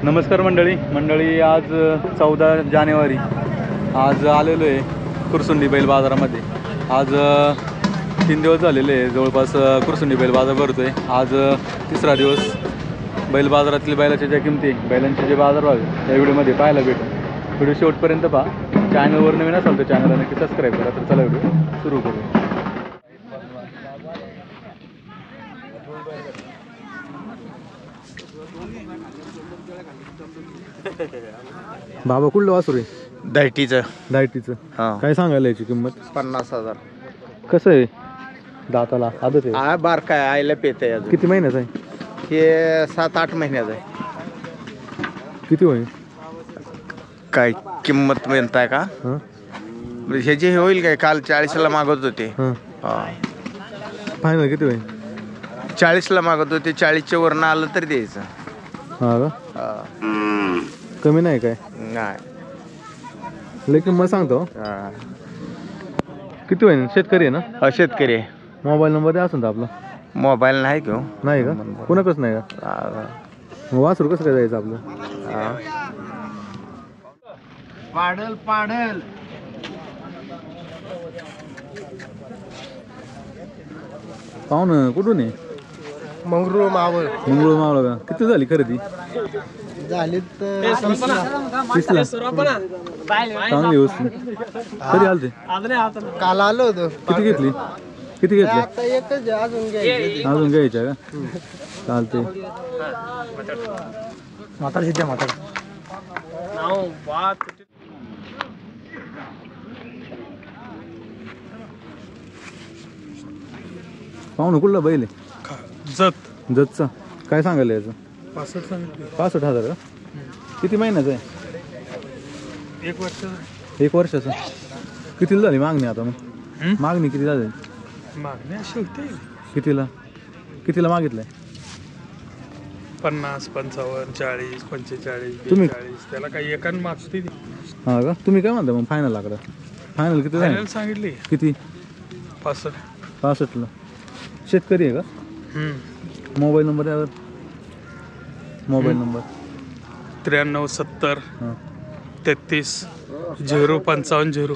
नमस्कार मंडळी आज 14 जानेवारी आज आलेलो आहे कुरसुंडी बैल बाजारामध्ये। आज 3 दिवस झालेले आहे जवळपास कुरसुंडी बैल बाजार भरतोय। आज तिसरा दिवस बैल बाजारातील बैलाच्या ज्या किमती बैलांचे जे बाजारभाव या व्हिडिओमध्ये पाहायला भेटेल। व्हिडिओ शेवटपर्यंत पहा। चॅनलवर नवीन असाल तर चॅनलला नक्की सबस्क्राईब करा। तर चला व्हिडिओ सुरू करूया। बाबा कुठलं वासरू आहे? दायटीचं काय सांगायला याची किंमत? 50,000। कसं आहे दाताला? आदत आहे? बारका आहे, आईला पेत आहे। किती महिन्याचं आहे? हे 7-8 महिन्याचं आहे। किती होईल? काय किंमत म्हणताय का? ह्याची हे होईल काय? काल 40ला मागत होते। फायनल किती होईल? 40ला मागत होते, 40च्या वरनं आलं तर द्यायचं। हा का? कमी नाही काय? नाही, लय किंमत सांगतो। किती होईल? शेतकरी आहे ना? शेतकरी आहे। मोबाईल नंबर द्या असेल तर आपला? मोबाईल नाही घेऊ। नाही का? कोणाकच नाही का? मग वासरू कसं काय जायचं आपलं? पाडल पाहुणं कुठून आहे? मंगरूळ मावळ का? किती झाली खरेदी? झाली तीसला? चांगली वस्तू। कधी आलते? काल आलो होतो। किती घेतली? आता एकच अजून घ्यायच्या का? चालते। पाहुणं कुठला बैल आहे? जतचा काय सांगायला याचं? 65,000 का? किती महिन्याचं आहे? 1 वर्षाचं। कितीला झाली मागणी आता? मग मागणी किती झाली? कितीला मागितलंय? 50, 55, 40, 45, तुम्ही 42 त्याला काही एकान मागते। हा का? तुम्ही काय म्हणता मग फायनल आकडा? फायनल किती झाली? सांगितली किती? 65ला। शेतकरी आहे का? मोबाईल नंबर यावर? मोबाईल नंबर 93 70 33 055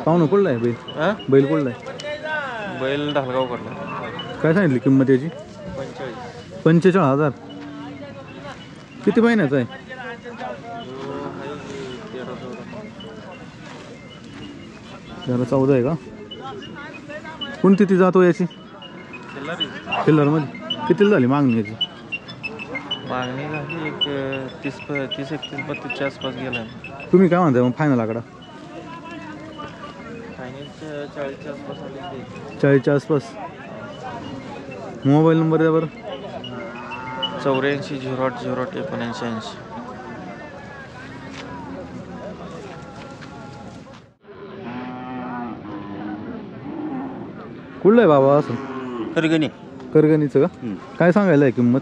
पाहुणं कुठला आहे बैल? बैल कुठला आहे? बैल ढालगाव करला। काय सांगितली किंमत याची? 45,000। किती महिन्याचा आहे? 13-14 आहे का? कोणती ती जातो याची? किल्लरमध्ये। कितीला झाली मागणी याची? मागणी झाली एक 30-31-32च्या आसपास गेला। तुम्ही काय म्हणताय मग फायनल आकडा? 40च्या आसपास आली। 40च्या आसपास। मोबाईल नंबर यावर? 84 08 08 7980। कुठलं आहे बाबा असं? करगणीचं का? काय सांगायला आहे किंमत?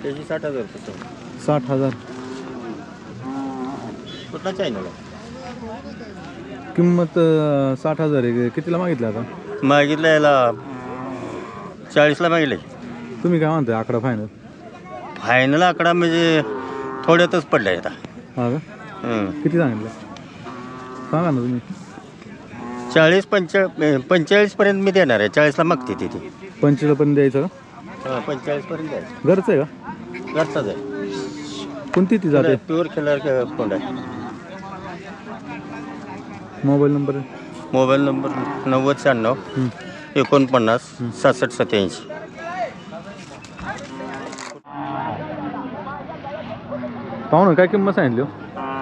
त्याची 60,000। 60,000 कुठला चायनल? किंमत 60,000 आहे। कितीला मागितलं आता? मागितलं याला 40ला मागितले। तुम्ही काय म्हणताय आकडा फायनल? फायनल आकडा म्हणजे थोड्यातच पडलाय आता। हा का? किती सांगितलं सांगा ना तुम्ही? 45 पर्यंत मी देणार आहे। 40ला मागते ती 45 पर्यंत द्यायचं का? 45 पर्यंत द्यायचं। घरचं आहे का? घरचाच आहे। कोणती ती जाते? प्युअर खिल्लार कोंड आहे। Mobile number? Mobile number 9096 49 67 87। पाहुणं काय किंमत सांगितली?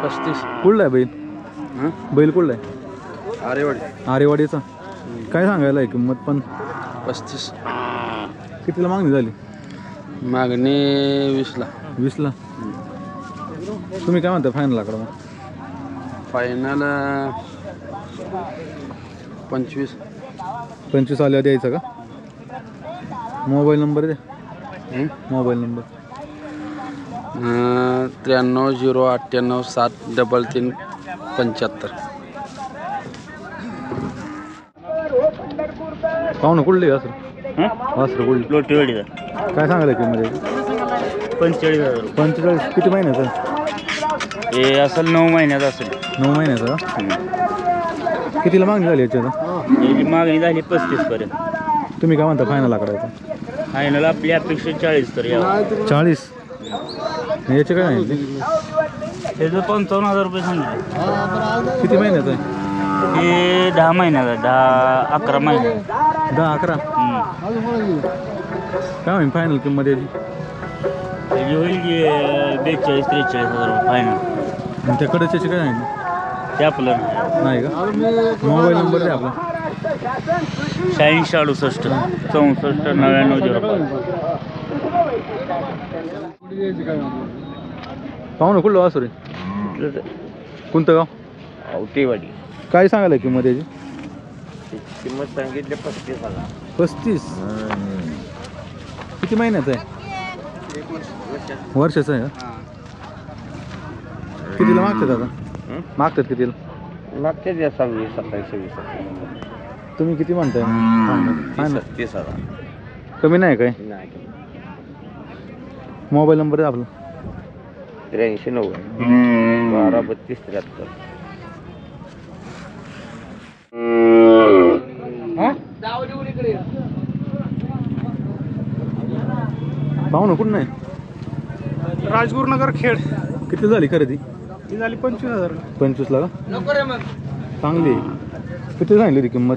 35। कुठला आहे बैल? बैल कुठला आहे? आरेवाडीचा। काय सांगायला आहे किंमत? पण 35। कितीला मागणी झाली? मागणी 20ला। 20ला। तुम्ही काय म्हणता फायनल आकडा? मग फायनल 25। 25 आल्यावर द्यायचं का? मोबाईल नंबर द्या। Mobile number 93 098 7 33 75. पाहुणं कुठले वासर वासर कुठले लोटेवाडीचा काय सांगायला किंमत 45,000. 45 किती महिन्याचं हे असेल 9 महिन्यात असेल. 9 महिन्याचं का? कितीला मागणी झाली याच्यात याची मागणी झाली 35 पर्यंत. तुम्ही काय म्हणता फायनल आकडायचं फायनल आपली अपेक्षा 40 तर यावं. 40 याचे काय नाही त्याचं 55,000 रुपये सांगितले. किती महिन्याचं आहे हे 10 महिन्याचा 10-11 महिन्याचा. 10-11 काय होईल फायनल किंमत याची त्याची होईल की 42-43,000 रुपये फायनल. त्या कडेचे काय नाही ते आपलं नाही का मोबाईल नंबर आहे आपला 86 68 64 99 पाहू ना कुठलं वासुर आहे कोणतं गाव आवटेवाडी. काय सांगायला किंमत याची किंमत सांगितली 35,000. 35 किती महिन्याचं आहे वर्षाचं आहे का कितीला मागतात आता मागतात कितीला मागच्या द्या 26 27 26. तुम्ही किती म्हणताय 30,000 कमी नाही काय नाही. मोबाईल नंबर आहे आपला 83 90 12 32 73. पाहू ना कुठं नाही राजगुरुनगर खेड किती झाली खरेदी ती झाली 25,000. 25 ला का चांगली आहे. किती सांगितली होती किंमत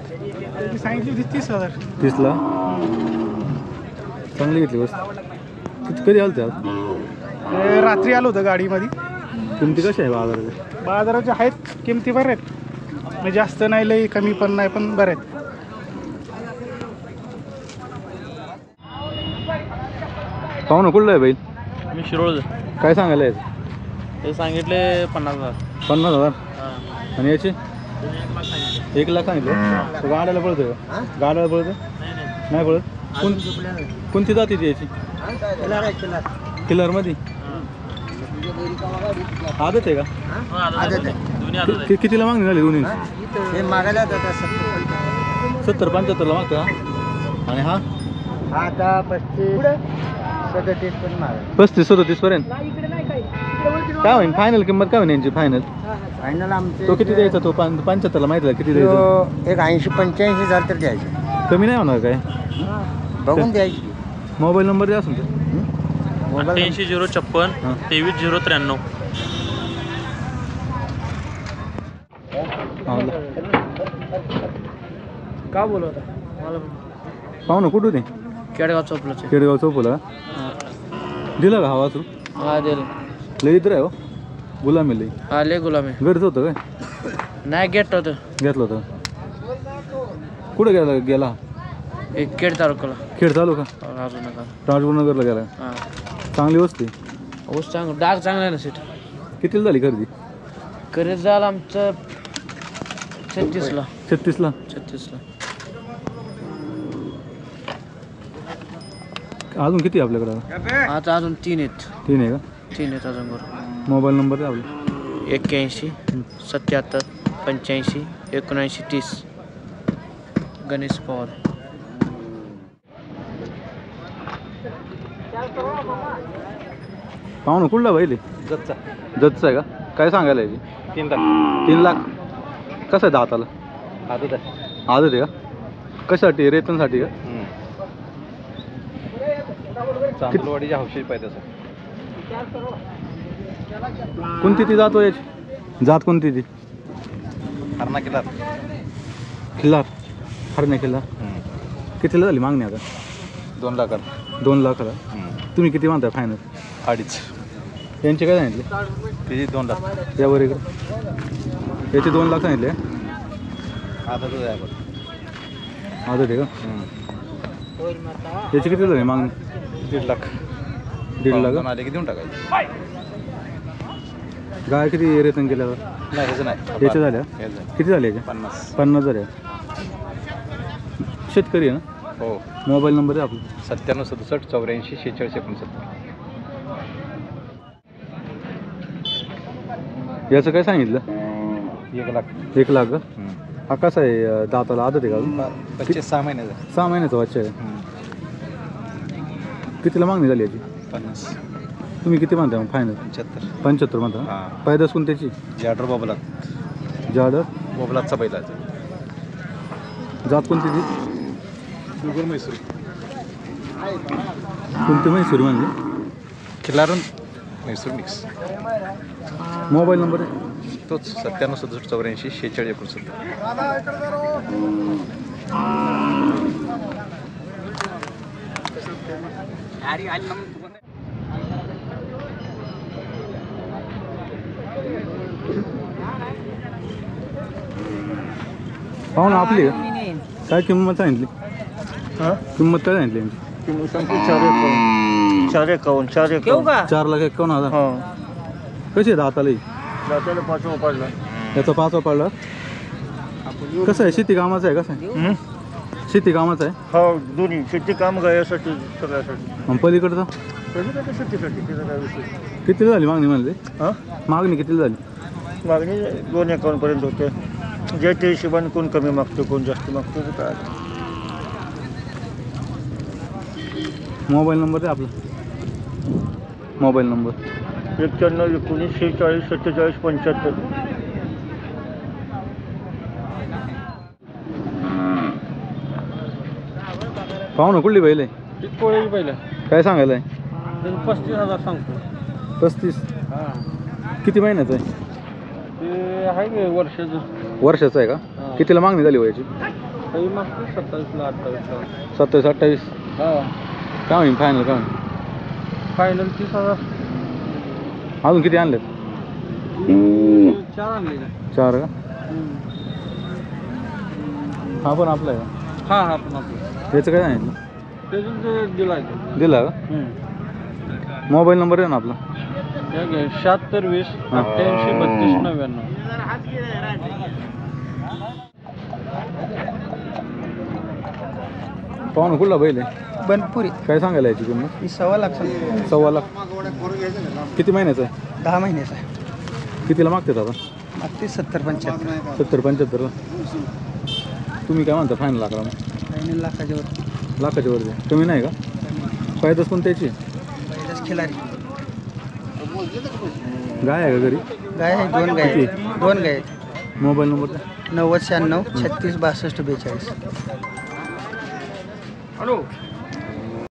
त्याची सांगितली होती 30,000. 30 ला चांगली घेतली बस कधी आलं त्यात रात्री आलो होतं गाडीमध्ये. किमती कशा आहे बाजाराच्या बाजाराच्या आहेत किमती बऱ्या आहेत. म्हणजे जास्त नाही लई कमी पण नाही पण बऱ्या आहेत. पाहू ना कुठलं आहे बैल मी शिरोळ काय सांगायला आहे ते सांगितले 50,000. 50,000 आणि याचे 1 लाख सांगितलं गाड्याला पळतं का गाड्याला पळतं नाही पळत कोणती जाती ती याची किल्लारमध्ये आदत आहे का कितीला मागणी झाली दोन्ही 70-75 ला मागता आणि हा 35-37 पर्यंत काय होईल फायनल किंमत काय होईल यांची फायनल फायनल आमचे तो किती द्यायचा तो 75 ला माहिती किती द्यायचा एक 80-85 हजार तर द्यायचे. कमी नाही होणार काय बघून द्यायची. मोबाईल नंबर द्या असून ते 88 हां 056 23 का बोलवता पाहू ना कुठून ते केडगाव चौपलाचे. केडगाव चौफुला दिला का हा वाचू हा दिलं. लई इतर आहे हो गुलामी लई हा लय गुलामी घरचं होतं काय नाही गेट होतं. घेतलं होतं कुठं गेला एक केड तालुक्याला खेळ चालू का अजून नका. राजगुरुनगरला गेला हां चांगली वस्ती ऊस चांगलं डाग चांगला आहे ना सीट. कितीला झाली खरेदी करीत झालं आमचं 36ला 36 ला 36ला. अजून किती आहे आपल्याकडं आता अजून 3 आहेत. 3 आहे का 3 आहेत अजून बरोबर. मोबाईल नंबर आहे आपला 81 77 85 79 30 गणेश पवार. पाहू ना कुठला बैल जतचा आहे का काय सांगायला याची 3 लाख कसं आहे दाताला आदत आहे का कशासाठी रेतनसाठी का चांदलवाडीच्या हौशी पाहिजे कोणती ती जातो याची जात कोणती ती हरणा किल्ला खिल्लार हरण्या खिल्लार कितीला झाली मागणी आता 2 लाखात 2 लाखाला तुम्ही किती म्हणताय फायनल 2.5 यांचे काय सांगितले त्याची 2 लाख यावर इकडे याचे 2 लाख सांगितले आता तुझं आहे बघ आदत आहे का याची किती झाली मागणी 1.5 लाख 1.5 लाख आले की देऊन टाकायचे गाय किती रेतन केल्यावर नाही ह्याचं नाही याच्या झाल्या ह्याचं आहे. किती झाले याच्या 50 झाल्या शेतकरी आहे ना हो मोबाईल नंबर आहे आपला 97 67 84 46 69. याचं काय सांगितलं 1 लाख 1 लाख का? हा कसा आहे दाताला आदत आहे का अजून? 6 महिन्याचा 6 महिन्याचा बच्चा आहे. कितीला मागणी झाली याची? 50 तुम्ही किती म्हणता मग फायनल? 75 म्हणता. पैदास कोणत्याची? जाडर बाबला जाडर बाबलाचा बैला जात कोणती ती? शुगर मैसूर कोणती म्हैसूर म्हणजे? खिलारन मैसूर मिक्स. मोबाईल नंबर आहे तोच 97 67 84 46 69. पाहू ना आपली का? काय किंमत सांगितली? किंमत काय सांगितली यांची? 4 लाख 51,000. कशी आहे दाताला? याचा 5वा पाळला. कसं आहे शेती कामाचं आहे? कसं आहे शेती कामाचं आहे? हो दोन्ही शेती काम गायासाठी सगळ्यासाठी मग पलीकडचं शेतीसाठी त्याचा काय विषय. किती झाली मागणी म्हणली? हां मागणी किती झाली? मागणी 2 पर्यंत होते. जे ते हिशोबाने कोण कमी मागतो कोण जास्त मागतो ते काय. मोबाईल नंबर आहे आपला? Mobile number 91 19 46 47 75. पाहू ना कुठली बैल आहे? कोळी पहिलं काय सांगायला आहे? 35,000 सांगतो. 35. किती महिन्याचं आहे? ते आहे की वर्षाचं. वर्षाचं आहे का? कितीला मागणी झाली वयाची? काही मागतो 27ला 28ला. 27 28. हा काय होईल फायनल? काय होईल? फायनल 30,000. अजून किती आणलेत? 4 आणले का? 4 का? हा पण आपला आहे का? हा पण आपलं याचं काय सांगितलं? त्याच्यात दिला आहे. दिला का? मोबाईल नंबर आहे ना आपला? 76 20 88 32 99. पाहू ना कुठला बैल आहे? बनपुरी काय सांगायला याची किंमत? 1.25 लाख सांगितलं. 1.25 लाख. किती महिन्याचं आहे? 10 महिन्याचा आहे. कितीला मागतात आता? मागते 70 75. 70 75 ला. तुम्ही काय म्हणता फायनल लाकडा? फायनल लाखाच्या वर. लाखाच्या वरती कमी नाही का? फायदाच पण त्याची पहिल्याच खिलारी गाय आहे का घरी? गाय आहे. 2 गाय किती? 2 गाय आहेत. Mobile number 90 96 36 62 42. हॅलो